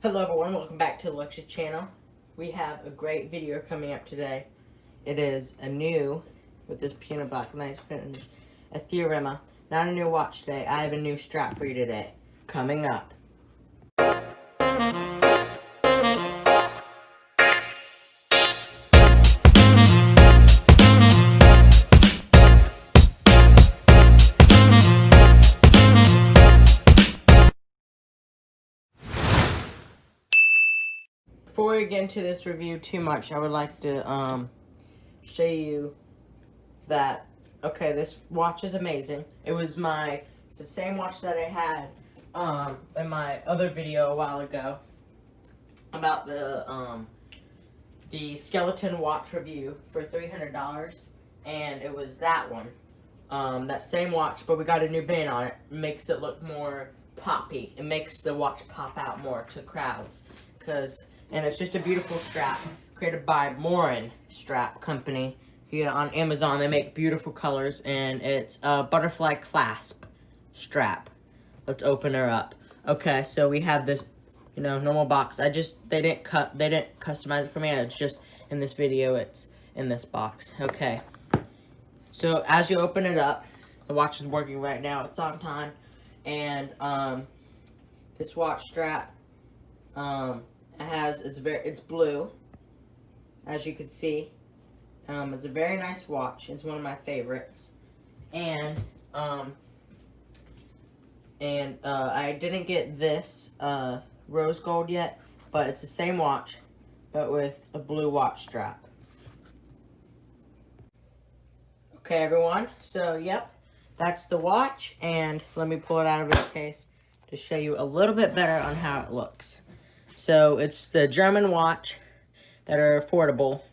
Hello everyone, welcome back to the lecture channel. We have a great video coming up today. It is a new, with this piano black, nice finish, a theorema. Not a new watch today, I have a new strap for you today. Coming up. Before we get into this review too much, I would like to show you that, okay, this watch is amazing. It's the same watch that I had in my other video a while ago about the skeleton watch review for $300, and it was that one. That same watch, but we got a new band on it. It makes it look more poppy. It makes the watch pop out more to crowds. And it's just a beautiful strap created by Morin Strap Company. Here on Amazon, they make beautiful colors, and it's a butterfly clasp strap. Let's open her up. Okay, so we have this, normal box. They didn't customize it for me. It's just in this video. It's in this box. Okay. So as you open it up, the watch is working right now. It's on time, and this watch strap, it's blue, as you can see. It's a very nice watch. It's one of my favorites, and I didn't get this rose gold yet, but it's the same watch, but with a blue watch strap. Okay, everyone. So, yep, that's the watch, and let me pull it out of its case to show you a little bit better on how it looks. So, it's the German watch that are affordable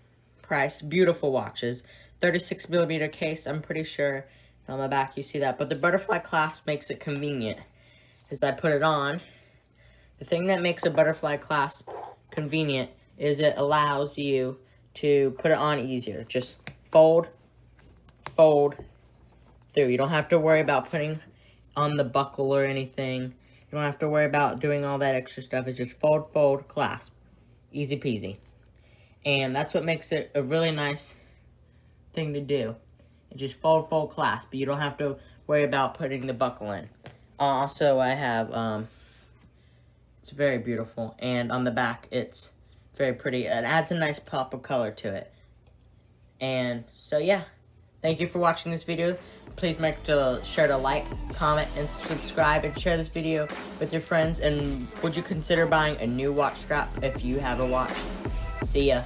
price, beautiful watches. 36mm case, I'm pretty sure. On the back, you see that. But the butterfly clasp makes it convenient. As I put it on, the thing that makes a butterfly clasp convenient is it allows you to put it on easier. Just fold through. You don't have to worry about putting on the buckle or anything. You don't have to worry about doing all that extra stuff. It's just fold, clasp. Easy peasy. And that's what makes it a really nice thing to do. It's just fold, clasp. But you don't have to worry about putting the buckle in. Also, I have, it's very beautiful. And on the back, it's very pretty. It adds a nice pop of color to it. And so, yeah. Thank you for watching this video. Please make sure to like, comment, and subscribe, and share this video with your friends. And would you consider buying a new watch strap if you have a watch? See ya.